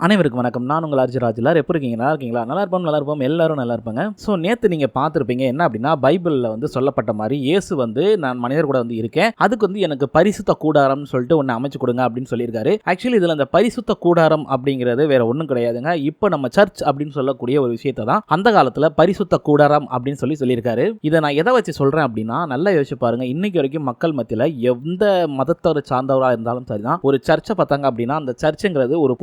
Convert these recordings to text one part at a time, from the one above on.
அனைவருக்கும் வணக்கம். நான் உங்கள் அர்ஜுராஜ்லார். எப்படி இருக்கீங்க? நல்லா இருக்கீங்களா? நல்லா இருப்போம். எல்லாரும் நல்லா இருப்பாங்க. ஸோ நேற்று நீங்கள் பார்த்துருப்பீங்க. என்ன அப்படின்னா, பைபிளில் வந்து சொல்லப்பட்ட மாதிரி இயேசு வந்து நான் மனிதர் கூட வந்து இருக்கேன், அதுக்கு வந்து எனக்கு பரிசுத்த கூடாரம்னு சொல்லிட்டு ஒன்று அமைச்சு கொடுங்க அப்படின்னு சொல்லியிருக்காரு. ஆக்சுவலி இதில் அந்த பரிசுத்த கூடாரம் அப்படிங்கிறது வேற ஒன்றும் கிடையாதுங்க. இப்போ நம்ம சர்ச் அப்படின்னு சொல்லக்கூடிய ஒரு விஷயத்தை தான் அந்த காலத்தில் பரிசுத்த கூடாரம் அப்படின்னு சொல்லியிருக்காரு. இதை நான் எதை வச்சு சொல்கிறேன் அப்படின்னா, நல்லா யோசிச்சு பாருங்க. இன்னைக்கு வரைக்கும் மக்கள் மத்தியில் எந்த மதத்தவரை சார்ந்தவராக இருந்தாலும் சரிதான், ஒரு சர்ச்சை பார்த்தாங்க அப்படின்னா அந்த சர்ச்சுங்கிறது ஒரு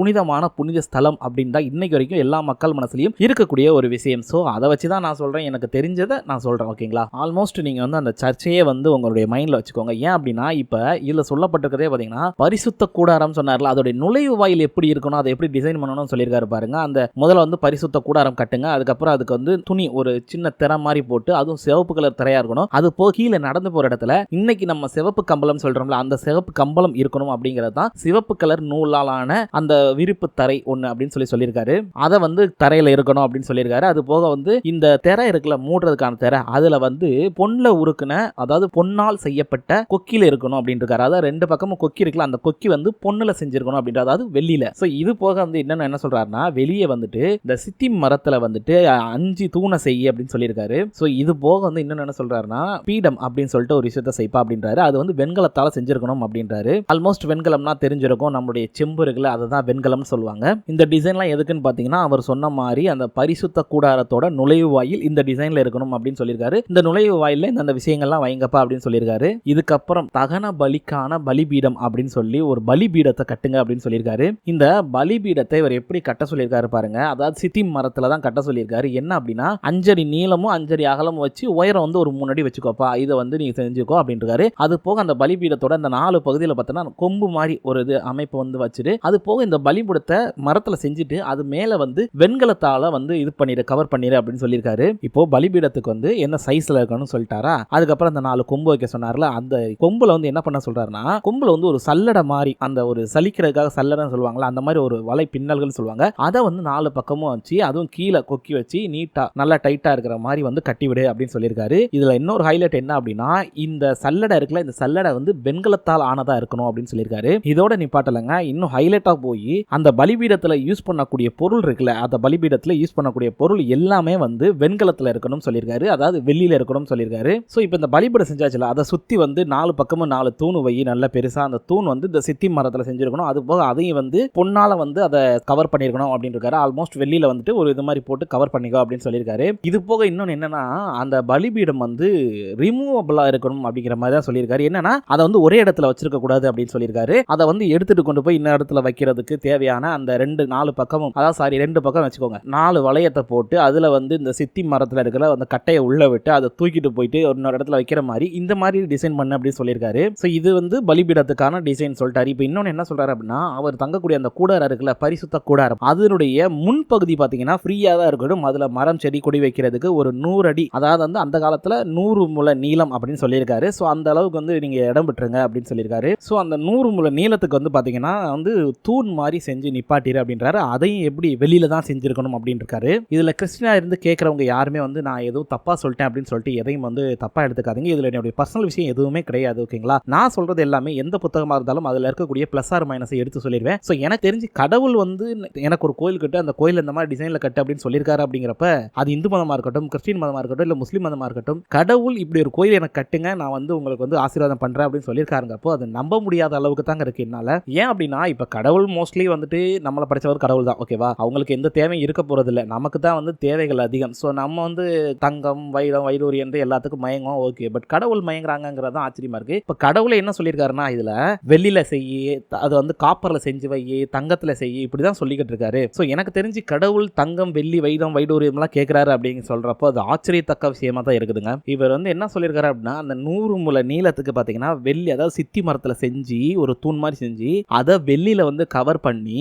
புனித ஸ்தலம் அப்படின்னு தான் இன்னைக்கு வரைக்கும் எல்லா மக்கள் மனசுலையும் இருக்கக்கூடிய ஒரு விஷயம். ஸோ அதை வச்சு தான் நான் சொல்கிறேன், எனக்கு தெரிஞ்சதை நான் சொல்கிறேன். ஓகேங்களா? ஆல்மோஸ்ட் நீங்கள் வந்து அந்த சர்ச்சையே வந்து உங்களுடைய மைண்டில் வச்சுக்கோங்க. ஏன் அப்படின்னா, இப்போ இதில் சொல்லப்பட்டிருக்கிறதே பார்த்தீங்கன்னா பரிசுத்த கூடாரம் சொன்னார்ல, அதோடைய நுழைவு வாயில் எப்படி இருக்கணும், அதை எப்படி டிசைன் பண்ணணும்னு சொல்லியிருக்காரு பாருங்க. அந்த முதல்ல வந்து பரிசுத்த கூடாரம் கட்டுங்க, அதுக்கப்புறம் அதுக்கு வந்து துணி ஒரு சின்ன திரை மாதிரி போட்டு, அதுவும் சிவப்பு கலர் திரையா இருக்கணும். அது போக கீழே நடந்து போகிற இடத்துல இன்னைக்கு நம்ம சிவப்பு கம்பளம் சொல்கிறோம்ல, அந்த சிவப்பு கம்பளம் இருக்கணும் அப்படிங்கிறது தான் சிவப்பு கலர் நூலாலான அந்த விரிப்பு தரை ஒன்று அப்படின்னு சொல்லியிருக்காரு. அதை வந்து தரையில் இருக்கணும் அப்படின்னு சொல்லியிருக்காரு. அது போக வந்து இந்த திரை இருக்குல்ல, மூடுறதுக்கான திரை, அதில் வந்து பொன்ல உருக்குன, அதாவது பொன்னால் செய்யப்பட்ட கொக்கில இருக்கணும் அப்படின்னு இருக்காரு. அதாவது ரெண்டு பக்கமும் கொக்கி இருக்குல்ல, அந்த கொக்கி வந்து பொன்னுல செஞ்சிருக்கணும் அப்படின்றது, அதாவது வெள்ளியில. ஸோ இது போக வந்து என்ன சொல்றாருன்னா, வெளியே வந்துட்டு இந்த சித்தி மரத்துல வந்துட்டு 5 தூணை செய்ய அப்படின்னு சொல்லியிருக்காரு. ஸோ இது போக வந்து என்ன சொல்றாருன்னா, பீடம் அப்படின்னு சொல்லிட்டு ஒரு விஷயத்தை செய்ப்பா அப்படின்றாரு. அது வந்து வெண்கலத்தால செஞ்சிருக்கணும் அப்படின்றாரு. ஆல்மோஸ்ட் வெண்கலம்னா தெரிஞ்சிருக்கும், நம்மளுடைய செம்பு இருக்குல்ல, அதை தான் வெண்கலம் சொல்லுவாங்க. இந்த டிசைன்லாம் எதுக்குன்னு பார்த்தீங்கன்னா, அவர் சொன்ன மாதிரி அந்த பரிசுத்த கூடாரத்தோட நுழைவு வாயில் இந்த டிசைன்ல இருக்கணும் அப்படின்னு சொல்லியிருக்காரு. இந்த நுழைவு வாயில இந்த விஷயங்கள்லாம் வைங்கப்பா அப்படின்னு சொல்லியிருக்காரு. இதுக்கப்புறம் தகன பலிக்கான பலிபீடம் அப்படின்னு சொல்லி ஒரு பலிபீடத்தை கட்டுங்க அப்படின்னு சொல்லியிருக்காரு. இந்த பலிபீடத்தை இவர் எப்படி கட்ட சொல்லியிருக்காரு பாருங்க. அதாவது சித்தி மரத்துல தான் கட்ட சொல்லியிருக்காரு. என்ன அப்படின்னா, 5 அடி நீளமும் 5 அடி அகலமும் வச்சு உயரம் வந்து ஒரு 3 அடி வச்சுக்கோப்பா, இதை வந்து நீங்க செஞ்சுக்கோ அப்படின்னு இருக்காரு. அது போக அந்த பலிபீடத்தோட இந்த 4 பகுதியில் பார்த்தோன்னா கொம்பு மாதிரி ஒரு இது அமைப்பு வந்து வச்சுட்டு, அது போக இந்த பலிபீடத்தை மரத்துல செஞ்சுட்டு அது மேல வந்து வெண்கலத்தால வந்து இது பண்ணிடு, கவர் பண்ணிடு அப்படின்னு சொல்லியிருக்காரு. இப்போ பலிபீடத்துக்கு வந்து என்ன சைஸ்ல இருக்கணும்னு சொல்லிட்டாரா. அதுக்கப்புறம் அந்த 4 கொம்பு வைக்க சொன்னார்ல, அந்த கொம்புல வந்து என்ன பண்ண சொல்றாருன்னா, கொம்புல வந்து ஒரு சல்லடை மாதிரி, அந்த ஒரு சலிக்கிறதுக்காக சல்லடைன்னு சொல்லுவாங்களா, அந்த மாதிரி ஒரு வலை பின்னல்கள் சொல்லுவாங்க, அதை வந்து 4 பக்கமும் வச்சு, அதுவும் கீழே கொக்கி வச்சு நீட்டா நல்லா டைட்டா இருக்கிற மாதிரி வந்து கட்டிவிடு அப்படின்னு சொல்லியிருக்காரு. இதுல இன்னொரு ஹைலைட் என்ன அப்படின்னா, இந்த சல்லடை இருக்குல்ல, இந்த சல்லடை வந்து வெண்கலத்தால் ஆனதா இருக்கணும் அப்படின்னு சொல்லியிருக்காரு. இதோட நிப்பாட்டலங்க, இன்னும் ஹைலைட்டா போய் அந்த பலிபீடத்துல யூஸ் பண்ணக்கூடிய பொருள் இருக்குல்ல, அந்த பலிபீடத்துல யூஸ் பண்ணக்கூடிய பொருள் எல்லாமே வந்து வெண்கலத்துல இருக்கணும்னு சொல்லியிருக்காரு, அதாவது வெள்ளியில இருக்கணும்னு சொல்லியிருக்காரு. ஸோ இப்போ இந்த பலிபீடம் செஞ்சாச்சுல, அதை சுற்றி வந்து 4 பக்கமும் 4 தூண் வை, நல்ல பெருசா. அந்த தூண் வந்து இந்த சித்தி மரத்தில் செஞ்சிருக்கணும். அது போக அதையும் வந்து பொன்னால வந்து அதை கவர் பண்ணியிருக்கணும் அப்படின்னு இருக்காரு. ஆல்மோஸ்ட் வெள்ளியில வந்துட்டு ஒரு இது மாதிரி போட்டு கவர் பண்ணிக்கோ அப்படின்னு சொல்லியிருக்காரு. இது போக இன்னொன்று என்னன்னா, அந்த பலிபீடம் வந்து ரிமூவபிளா இருக்கணும் அப்படிங்கிற மாதிரி தான் சொல்லியிருக்காரு. என்னன்னா, அதை வந்து ஒரே இடத்துல வச்சிருக்க கூடாது அப்படின்னு சொல்லியிருக்காரு. அதை வந்து எடுத்துட்டு கொண்டு போய் இன்னொரு இடத்துல வைக்கிறதுக்கு தேவையான அந்த 4 பக்கமும், அதாவது 2 பக்கம் வச்சுக்கோங்க, 4 வளையத்தை போட்டு அதுல வந்து இந்த சித்தி மரத்துல இருக்கிற அந்த கட்டையை உள்ள விட்டு அதை தூக்கிட்டு போயிட்டு இன்னொரு இடத்துல வைக்கிற மாதிரி இந்த மாதிரி டிசைன் பண்ண அப்படின்னு சொல்லியிருக்காரு. ஸோ இது வந்து பலிபீடத்துக்கான டிசைன் சொல்லிட்டாரு. இப்போ இன்னொன்று என்ன சொல்றாரு அப்படின்னா, அவர் தங்கக்கூடிய அந்த கூடாரம் இருக்குல்ல, பரிசுத்த கூடாரம், அதனுடைய முன்பகுதி பார்த்தீங்கன்னா ஃப்ரீயாக தான் இருக்கணும். அதுல மரம் செடி கொடி வைக்கிறதுக்கு ஒரு 100 அடி, அதாவது வந்து அந்த காலத்துல 100 முழ நீளம் அப்படின்னு சொல்லியிருக்காரு. ஸோ அந்த அளவுக்கு வந்து நீங்க இடம் விட்டுருங்க அப்படின்னு சொல்லியிருக்காரு. ஸோ அந்த 100 முழ நீளத்துக்கு வந்து பார்த்தீங்கன்னா வந்து தூண் மாதிரி செஞ்சு நிப்பாட்டிரு அப்படின்றாரு. அதையும் எப்படி வெளியில தான் செஞ்சிருக்கணும் அப்படின்னு இருக்காரு. இதுல கிறிஸ்டியனா இருந்து கேட்கறவங்க யாருமே வந்து நான் எதுவும் தப்பா சொல்லிட்டேன் அப்படின்னு சொல்லிட்டு எதையும் வந்து தப்பா எடுத்துக்காதீங்க. இதுல என்னுடைய பர்சனல் விஷயம் எதுவுமே கிடையாது. ஓகேங்களா? நான் சொல்றது எல்லாமே எந்த புத்தகமா இருந்தாலும் அதுல இருக்கக்கூடிய பிளஸ் ஆர் மைனஸை எடுத்து சொல்லிடுவேன். ஸோ எனக்கு தெரிஞ்சு கடவுள் வந்து எனக்கு ஒரு கோயில் கட்டு, அந்த கோயில் இந்த மாதிரி டிசைன்ல கட்டு அப்படின்னு சொல்லியிருக்காரு அப்படிங்கிறப்ப, அது இந்து மதமா இருக்கட்டும், கிறிஸ்டின் மதமா இருக்கட்டும், இல்ல முஸ்லீம் மதமா இருக்கட்டும், கடவுள் இப்படி ஒரு கோயில் எனக்கு கட்டுங்க, நான் வந்து உங்களுக்கு வந்து ஆசீர்வாதம் பண்றேன் அப்படின்னு சொல்லியிருக்காருங்கப்போ அது நம்ப முடியாத அளவுக்கு தாங்க இருக்கு என்னால. ஏன் அப்படின்னா, இப்ப கடவுள் மோஸ்ட்லி வந்துட்டு நம்மளை படிச்சவர் கடவுள் தான். ஓகேவா? அவங்களுக்கு எந்த தேவையும் இருக்க போறது இல்லை, நமக்கு தான் வந்து தேவைகள் அதிகம். ஸோ நம்ம வந்து தங்கம் வைரம் வைடூரியன் எல்லாத்துக்கும் மயங்கும். ஓகே, பட் கடவுள் மயங்குறாங்கிறது தான் ஆச்சரியமா இருக்கு. இப்போ கடவுளை என்ன சொல்லியிருக்காருன்னா, இதுல வெள்ளியில செய்ய, அது வந்து காப்பர்ல செஞ்சு வை, தங்கத்துல செய்ய, இப்படிதான் சொல்லிக்கிட்டு இருக்காரு. ஸோ எனக்கு தெரிஞ்சு கடவுள் தங்கம் வெள்ளி வைரம் வைடூரியம் எல்லாம் கேட்கிறாரு அப்படின்னு சொல்றப்போ அது ஆச்சரியத்தக்க விஷயமா தான் இருக்குதுங்க. இவர் வந்து என்ன சொல்லியிருக்காரு அப்படின்னா, அந்த 100 முழ நீளத்துக்கு பாத்தீங்கன்னா வெள்ளி, அதாவது சித்தி மரத்துல செஞ்சு ஒரு தூண் மாதிரி செஞ்சு அதை வெள்ளியில வந்து கவர் பண்ணி,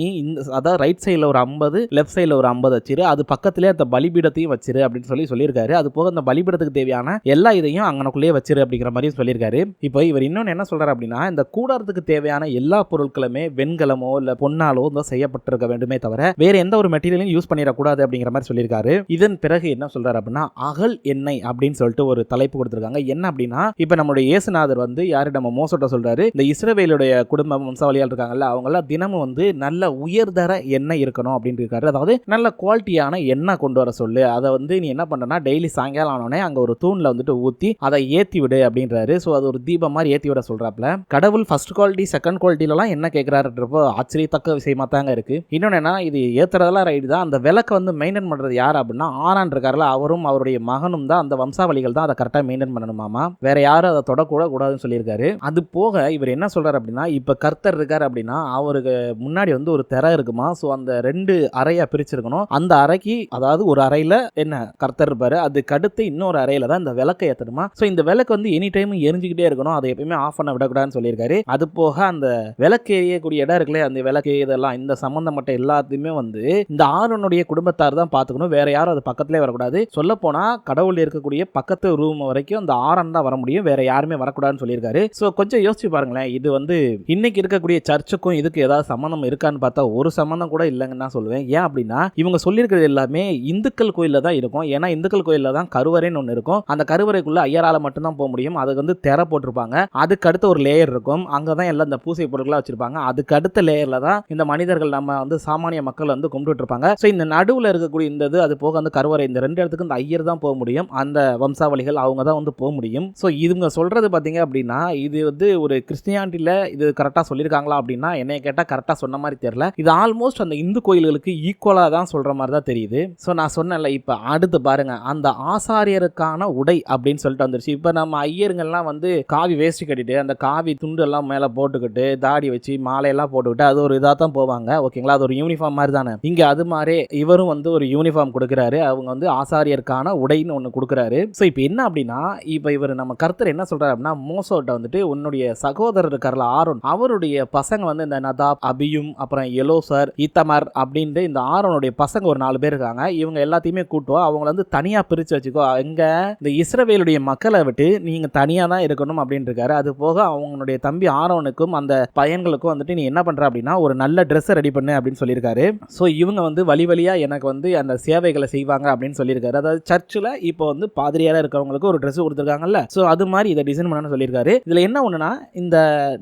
அதாவது ரைட் சைடில் ஒரு 50, லெஃப்ட் சைடில் ஒரு 50 வச்சிரு, அது பக்கத்திலே அந்த பலிபீடத்தையும் வச்சிரு அப்படின்னு சொல்லியிருக்காரு. அது போக அந்த பலிபீடத்துக்கு தேவையான எல்லா இதையும் அங்கனக்குள்ளேயே வச்சிரு அப்படிங்கிற மாதிரி சொல்லியிருக்காரு. இப்போ இவர் இன்னொன்று என்ன சொல்றாரு அப்படின்னா, இந்த கூடாரத்துக்கு தேவையான எல்லா பொருட்களுமே வெண்கலமோ இல்லை பொன்னாலோ செய்யப்பட்டிருக்க வேண்டுமே தவிர வேற எந்த ஒரு மெட்டீரியலையும் யூஸ் பண்ணிடக்கூடாது அப்படிங்கிற மாதிரி சொல்லியிருக்காரு. இதன் பிறகு என்ன சொல்றாரு அப்படின்னா, அகல் எண்ணெய் அப்படின்னு சொல்லிட்டு ஒரு தலைப்பு கொடுத்திருக்காங்க. என்ன அப்படின்னா, இப்போ நம்மளுடைய இயேசுநாதர் வந்து யாரு, நம்ம மோசட்ட சொல்றாரு, இந்த இஸ்ரவேலுடைய குடும்ப வம்சாவளியால் இருக்காங்கல்ல, அவங்க எல்லாம் தினமும் வந்து நல்ல உயர் உயர்தர எண்ணெய் இருக்கணும் அப்படின்னு இருக்காரு. அதாவது நல்ல குவாலிட்டியான எண்ணெய் கொண்டு வர சொல்லு, அதை வந்து நீ என்ன பண்றனா டெய்லி சாயங்காலம் ஆனோடனே அங்க ஒரு தூண்ல வந்துட்டு ஊத்தி அதை ஏத்தி விடு அப்படின்றாரு. ஸோ அது ஒரு தீபம் மாதிரி ஏத்தி விட சொல்றாப்ல. கடவுள் ஃபர்ஸ்ட் குவாலிட்டி செகண்ட் குவாலிட்டிலாம் என்ன கேட்கிறாருன்றப்போ ஆச்சரியத்தக்க விஷயமா தாங்க இருக்கு. இன்னொன்னு என்ன, இது ஏத்துறதெல்லாம் ரைடு தான், அந்த விளக்கை வந்து மெயின்டைன் பண்றது யார் அப்படின்னா ஆரான் இருக்காருல, அவரும் அவருடைய மகனும் தான், அந்த வம்சாவளிகள் தான் அதை கரெக்டாக மெயின்டைன் பண்ணணுமாமா. வேற யாரும் அதை தொடக்கூட கூடாதுன்னு சொல்லியிருக்காரு. அது போக இவர் என்ன சொல்றாரு அப்படின்னா, இப்ப கர்த்தர் இருக்காரு அப்படின்னா அவருக்கு முன்னாடி வந்து ஒரு திரை இருக்குமா. ஸோ அந்த 2 அறையா பிரிச்சிருக்கணும். அந்த அறைக்கு, அதாவது ஒரு அறையில என்ன கர்த்தர் இருப்பாரு, அதுக்கு அடுத்து இன்னொரு அறையில தான் இந்த விளக்கை ஏற்றணுமா. ஸோ இந்த விளக்கு வந்து எனி டைம் எரிஞ்சுக்கிட்டே இருக்கணும், அதை எப்பயுமே ஆஃப் பண்ண விடக்கூடாதுன்னு சொல்லியிருக்காரு. அது போக அந்த விளக்கு எரியக்கூடிய இடம் இருக்குல்ல, அந்த விளக்கு இதெல்லாம் இந்த சம்பந்தப்பட்ட எல்லாத்தையுமே வந்து இந்த ஆரோனுடைய குடும்பத்தார் தான் பார்த்துக்கணும், வேற யாரும் அது பக்கத்திலே வரக்கூடாது. சொல்ல போனா கடவுள் இருக்கக்கூடிய பக்கத்து ரூம் வரைக்கும் அந்த ஆரன் தான் வர முடியும், வேற யாருமே வரக்கூடாதுன்னு சொல்லியிருக்காரு. ஸோ கொஞ்சம் யோசிச்சு பாருங்களேன், இது வந்து இன்னைக்கு இருக்கக்கூடிய சர்ச்சுக்கும் இதுக்கு ஏதாவது சம்பந்தம் இருக்கான்னு பார்த்தா ஒரு சம்பந்தம் கூட இல்லைன்னு தான் சொல்லுவேன். ஏன் அப்படின்னா இவங்க சொல்லியிருக்கிறது எல்லாமே இந்துக்கள் கோயிலில் தான் இருக்கும். ஏன்னா இந்துக்கள் கோயிலில் தான் கருவறைன்னு ஒன்று இருக்கும். அந்த கருவறைக்குள்ள ஐயரால மட்டும்தான் போக முடியும். அதுக்கு வந்து திரை போட்டிருப்பாங்க. அதுக்கு அடுத்து ஒரு லேயர் இருக்கும், அங்கே தான் எல்லாம் இந்த பூசை பொருட்களாக வச்சிருப்பாங்க. அதுக்கு அடுத்த லேயர்ல தான் இந்த மனிதர்கள், நம்ம வந்து சாமானிய மக்கள் வந்து கும்பிட்டு இருப்பாங்க. ஸோ இந்த நடுவில் இருக்கக்கூடிய இந்த இது, அது போக வந்து கருவறை, இந்த 2 இடத்துக்கு இந்த ஐயர் தான் போக முடியும், அந்த வம்சாவளிகள் அவங்க தான் வந்து போக முடியும். ஸோ இவங்க சொல்றது பார்த்தீங்க அப்படின்னா இது வந்து ஒரு கிறிஸ்டியானிட்டியில் இது கரெக்டாக சொல்லியிருக்காங்களா அப்படின்னா என்னைய கேட்டால் கரெக்டாக சொன்ன மாதிரி தெரியல. இது ஆல்மோஸ்ட் அந்த இந்து கோயில்களுக்கு ஈக்குவலாக தான் சொல்ற மாதிரி தான் தெரியுது. ஸோ நான் சொன்னேன்ல, இப்போ அடுத்து பாருங்க, அந்த ஆசாரியருக்கான உடை அப்படின்னு சொல்லிட்டு வந்துருச்சு. இப்போ நம்ம ஐயருங்கெல்லாம் வந்து காவி வேஷ்டி கட்டிட்டு அந்த காவி துண்டு எல்லாம் மேலே போட்டுக்கிட்டு தாடி வச்சு மாலையெல்லாம் போட்டுக்கிட்டு அது ஒரு இதாக தான் போவாங்க, ஓகேங்களா. அது ஒரு யூனிஃபார்ம் மாதிரி தானே. இங்கே அது மாதிரி இவரும் வந்து ஒரு யூனிஃபார்ம் கொடுக்குறாரு. அவங்க வந்து ஆசாரியருக்கான உடைன்னு ஒன்று கொடுக்குறாரு. ஸோ இப்போ என்ன அப்படின்னா, இப்போ இவர் நம்ம கர்த்தர் என்ன சொல்றாரு அப்படின்னா, மோசோட்ட வந்துட்டு உன்னுடைய சகோதரர் இருக்கார்ல ஆரோன், அவருடைய பசங்க வந்து இந்த நதாப், அபியும், அப்புறம் எலோசர், ஈத்தமர் அப்படின்ட்டு இந்த ஆரோனுடைய பசங்க ஒரு 4 பேர் இருக்காங்க. இவங்க எல்லாத்தையுமே கூட்டுவோம், அவங்கள வந்து தனியாக பிரித்து வச்சுக்கோ, எங்க இந்த இஸ்ரவேலுடைய மக்களை விட்டு நீங்க தனியாக தான் இருக்கணும் அப்படின்னு இருக்காரு. அது போக அவங்களுடைய தம்பி ஆரோனுக்கும் அந்த பையன்களுக்கும் வந்துட்டு நீ என்ன பண்ற அப்படின்னா ஒரு நல்ல ட்ரெஸ்ஸை ரெடி பண்ணு அப்படின்னு சொல்லியிருக்காரு. ஸோ இவங்க வந்து வழி வழியா எனக்கு வந்து அந்த சேவைகளை செய்வாங்க அப்படின்னு சொல்லியிருக்காரு. அதாவது சர்ச்சில் இப்போ வந்து பாதிரியாராக இருக்கிறவங்களுக்கு ஒரு ட்ரெஸ் கொடுத்துருக்காங்கல்ல, ஸோ அது மாதிரி இதை டிசைன் பண்ணணும்னு சொல்லியிருக்காரு. இதில் என்ன ஒன்றுனா, இந்த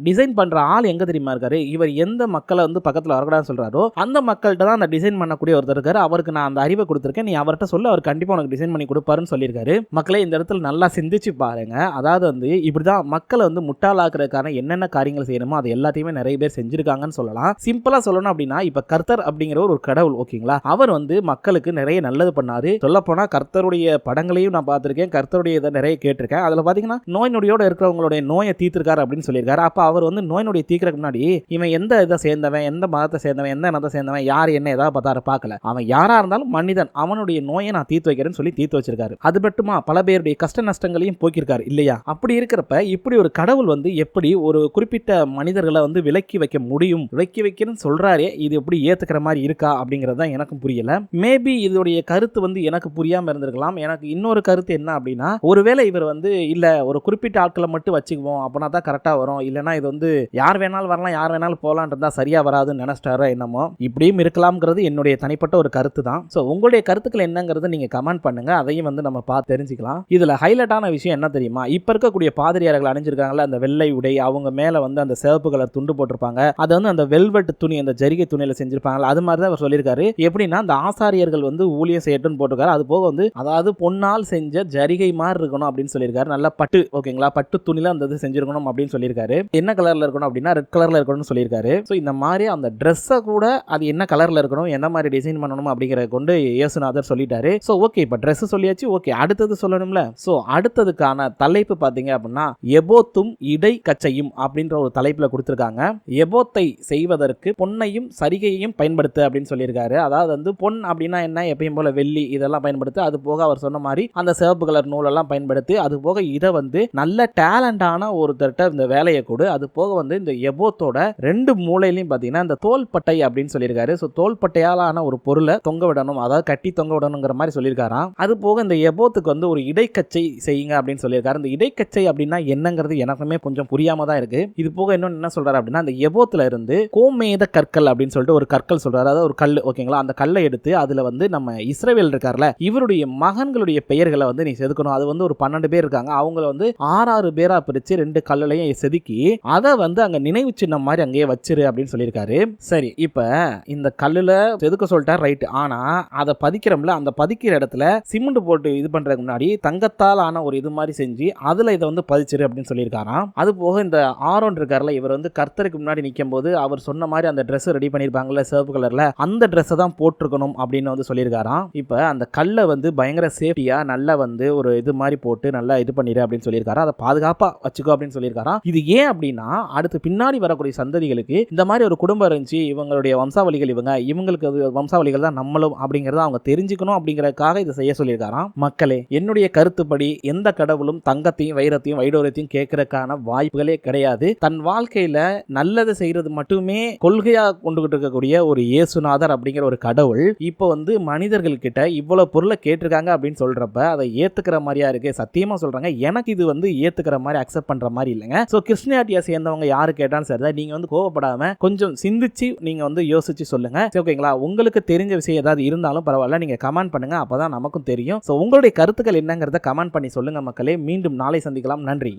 டிசைன் பண்ணுற ஆள் எங்கே தெரியுமா இருக்காரு, இவர் எந்த மக்களை வந்து பக்கத்தில் வரக்கூடாதுன்னு சொல்கிறாரோ அந்த மக்கள்கிட்ட தான் அந்த டிசைன் பண்ணக்கூடிய ஒருத்தர் இருக்காரு. அவருக்கு நான் அந்த அறிவை கொடுத்துருக்கேன், நீ அவர்கிட்ட சொல்ல, அவர் கண்டிப்பாக உனக்கு டிசைன் பண்ணி கொடுப்பாருன்னு சொல்லியிருக்காரு. மக்களே இந்த இடத்துல நல்லா சிந்திச்சு பாருங்க. அதாவது வந்து இப்படிதான் மக்களை வந்து முட்டாளாக்குறதுக்கான என்னென்ன காரியங்கள் செய்யணுமோ அது எல்லாத்தையுமே நிறைய பேர் செஞ்சிருக்காங்கன்னு சொல்லலாம். சிம்பிளா சொல்லணும் அப்படின்னா, இப்ப கர்த்தர் அப்படிங்கிற ஒரு கடவுள், ஓகேங்களா, அவர் வந்து மக்களுக்கு நிறைய நல்லது பண்ணாரு. சொல்ல போனா கர்த்தருடைய படங்களையும் நான் பார்த்திருக்கேன், கர்த்தருடைய இதை நிறைய கேட்டிருக்கேன். அதுல பாத்தீங்கன்னா நோய் நொடியோட இருக்கிறவங்களுடைய நோயை தீர்த்திருக்காரு அப்படின்னு சொல்லியிருக்காரு. அப்ப அவர் வந்து நோய் நொடியை தீர்க்கறதுக்கு முன்னாடி இவன் எந்த இதை சேர்ந்தவன், எந்த மதத்தை சேர்ந்தவன், எந்த இனத்தை சேர்ந்தவன், யார் என்ன ஏதாவது பார்த்தாரு பார்க்கல. அவன் யாரா இருந்தாலும் மனிதன், அவனுடைய நோயை நான் தீர்த்து வைக்கிறேன்னு சொல்லி தீர்த்து வச்சிருக்காரு. அது மட்டுமா பல பேருடைய கஷ்ட நஷ்டங்களையும் போக்கியிருக்காரு இல்லையா. அப்படி இருக்கிறப்ப இப்படி ஒரு கடவுள் வந்து எப்படி ஒரு குறிப்பிட்ட மனிதர்களை வந்து விலக்கி வைக்க முடியும், விலக்கி வைக்கணும்னு சொல்றாரே, இது எப்படி ஏத்துக்கிற மாதிரி இருக்கா அப்படிங்கிறது தான் எனக்கும் புரியல. மேபி இதோடைய கருத்து வந்து எனக்கு புரியாம இருந்திருக்கலாம். எனக்கு இன்னொரு கருத்து என்ன அப்படின்னா, ஒருவேளை இவர் வந்து இல்ல ஒரு குறிப்பிட்ட ஆட்களை மட்டும் வச்சுக்குவோம் அப்படின்னா தான் கரெக்டா வரும், இல்லைன்னா இது வந்து யார் வேணாலும் வரலாம் யார் வேணாலும் போகலான் இருந்தா சரியா வராதுன்னு நினைச்சிட்டாரோ என்னமோ, இப்படியும் இருக்கலாம்ங்கிறது என்னுடைய தனிப்பட்ட ஒரு கருத்து தான். ஸோ உங்களுடைய கருத்துக்கள் என்னங்கிறது நீங்க கமெண்ட் பண்ணுங்க, அதையும் வந்து நம்ம பார்த்து தெரிஞ்சுக்கலாம். இதுல ஹைலைட்டான விஷயம் என்ன தெரியுமா, இப்ப இருக்கக்கூடிய பாதிரியார்கள் அணிஞ்சிருக்காங்கல்ல அந்த வெள்ளை உடை, அவங்க மேல வந்து அந்த சிவப்பு கலர் துண்டு போட்டிருப்பாங்க, அது வந்து அந்த வெல்வெட் துணி, அந்த ஜரிகை துணியில செஞ்சிருப்பாங்க. அது மாதிரி தான் அவர் சொல்லியிருக்காரு. எப்படின்னா அந்த ஆசாரியர்கள் வந்து ஊழியம் செய்யட்டும்னு போட்டிருக்காரு. அது போக வந்து அதாவது பொன்னால் செஞ்ச ஜரிகை மாதிரி இருக்கணும் அப்படின்னு சொல்லியிருக்காரு. நல்ல பட்டு, ஓகேங்களா, பட்டு துணியில அந்த இது செஞ்சிருக்கணும் அப்படின்னு சொல்லியிருக்காரு. என்ன கலர்ல இருக்கணும் அப்படின்னா ரெட் கலர்ல இருக்கணும்னு சொல்லியிருக்காரு. ஸோ இந்த மாதிரி அந்த ட்ரெஸ்ஸை கூட அது என்ன கலர்ல இருக்கணும், என்ன மாதிரி டிசைன் பண்ணணும் அப்படிங்கிறத கொண்டு இயேசுநாதர் சொல்லிட்டாரு. ஸோ ஓகே, இப்போ ட்ரெஸ் சொல்லியாச்சு, ஓகே அடுத்தது சொல்லணும்ல. ஸோ அடுத்ததுக்கான தலைப்பு பார்த்தீங்க அப்படின்னா எபோத்தும் இடை கச்சையும் அப்படின்ற ஒரு தலைப்புல கொடுத்திருக்காங்க. எபோத்தை செய்வதற்கு பொன்னையும் சரிகையையும் பயன்படுத்து அப்படின்னு சொல்லியிருக்காரு. அதாவது வந்து பொன் அப்படின்னா என்ன, எப்பயும் போல வெள்ளி இதெல்லாம் பயன்படுத்து, அது போக அவர் சொன்ன மாதிரி அந்த சிவப்பு கலர் நூலெல்லாம் பயன்படுத்தி, அது போக இதை வந்து நல்ல டேலண்டான ஒருத்தர்கிட்ட இந்த வேலையை கொடு, அது போக வந்து இந்த எபோத்தோட 2 மூலையிலையும் பார்த்தீங்கன்னா இந்த தோள்பட்டை அப்படின்னு சொல்லியிருக்காரு. ஸோ தோள்பட்டையாலான ஒரு பொருளை தொங்க விடணும், அதாவது கட்டி தொங்க விடணுங்கிற மாதிரி சொல்லியிருக்காராம். அது போக இந்த எபோத்துக்கு வந்து ஒரு இடைக்கச்சை செய்யுங்க அப்படின்னு சொல்லியிருக்காரு. இந்த இடைக்கச்சை அப்படின்னா என்னங்கிறது எனக்குமே கொஞ்சம் புரியாம தான் இருக்கு. இது போக இன்னொன்று என்ன சொல்றாரு அப்படின்னா, அந்த எபோத்துல இருந்து கோமேத கற்கள் அப்படின்னு சொல்லிட்டு ஒரு கற்கள் சொல்றாரு, அதாவது ஒரு கல், ஓகேங்களா, அந்த கல்லை எடுத்து அதுல வந்து நம்ம இஸ்ரவேல் இருக்கார்ல இவருடைய மகன்களுடைய பெயர்களை வந்து நீ செதுக்கணும். அது வந்து ஒரு 12 பேர் இருக்காங்க, அவங்கள வந்து 6 பேரா பிரிச்சு 2 கல்லையும் செதுக்கி அதை வந்து அங்க நினைவு சின்னம் மாதிரி அங்கேயே வச்சிரு அப்படின்னு சொல்லியிருக்காரு. சரி, இப்ப இந்த கல்லுல செதுக்க சொல்லிட்டார், ரைட். ஆனா அதை பதிக்கிறோம்ல, அந்த பதிக்கிற இடத்துல சிமெண்ட் போட்டு இது பண்றதுக்கு முன்னாடி தங்கத்தால் ஆன ஒரு இது மாதிரி செஞ்சு அதுல இதை வந்து பதிச்சிரு அப்படின்னு சொல்லியிருக்காராம். அது போக இந்த ஆரோன் இருக்கார்ல, இவர் வந்து கர்த்தருக்கு முன்னாடி நிற்கும் போது அவர் சொன்ன மாதிரி அந்த ட்ரெஸ் ரெடி பண்ணிருப்பாங்கல்ல சிவப்பு கலர்ல, அந்த ட்ரெஸ்ஸை தான் போட்டிருக்கணும் அப்படின்னு வந்து சொல்லியிருக்காராம். இப்ப அந்த கல்லை வந்து பயங்கர சேஃப்டியா நல்லா வந்து ஒரு இது மாதிரி போட்டு நல்லா இது பண்ணிடு அப்படின்னு சொல்லியிருக்காரு. அதை பாதுகாப்பா வச்சுக்கோ அப்படின்னு சொல்லியிருக்காராம். இது ஏன் அப்படின்னா அடுத்து பின்னாடி வரக்கூடிய சந்ததிகளுக்கு இந்த மாதிரி ஒரு குடும்பம் இருந்துச்சு, இவங்களுடைய வம்சாவளிகள் இவங்களுக்கு வம்சாவளிகள் தான் நம்மளும் அப்படிங்கறத அவங்க தெரிஞ்சுக்கணும் அப்படிங்கறதுக்காக இதை செய்ய சொல்லியிருக்காராம். மக்களே, என்னுடைய கருத்துப்படி எந்த கடவுளும் தங்கத்தையும் வைரத்தையும் வைடூரியத்தையும் கேட்கறதுக்கான வாய்ப்புகளே கிடையாது. தன் வாழ்க்கையில நல்லதை செய்யறது மட்டுமே கொள்கையா கொண்டுகிட்டு இருக்கக்கூடிய ஒரு இயேசுநாதர் அப்படிங்கிற ஒரு கடவுள் இப்போ வந்து மனிதர்கள் கிட்ட இவ்வளவு பொருளை கேட்டிருக்காங்க அப்படின்னு சொல்றப்ப அதை ஏத்துக்கிற மாதிரியா இருக்கு. சத்தியமா சொல்றாங்க, எனக்கு இது வந்து ஏத்துக்கிற மாதிரி அக்செப்ட் பண்ற மாதிரி இல்லைங்க. சோ கிறிஸ்டியானிட்டியை சேர்ந்தவங்க யாரு கேட்டாலும் சரி, நீங்க வந்து கோவப்படாம கொஞ்சம் சிந்திச்சு நீங்க வந்து யோசிச்சு சொல்லுங்க. ஓகேங்களா? உங்களுக்கு தெரிஞ்ச விஷயம் ஏதாவது இருந்தாலும் பரவாயில்ல, நீங்க கமெண்ட் பண்ணுங்க, அப்பதான் நமக்கும் தெரியும். சோ உங்களுடைய கருத்துக்கள் என்னங்கிறத கமெண்ட் பண்ணி சொல்லுங்க மக்களே. மீண்டும் நாளை சந்திக்கலாம். நன்றி.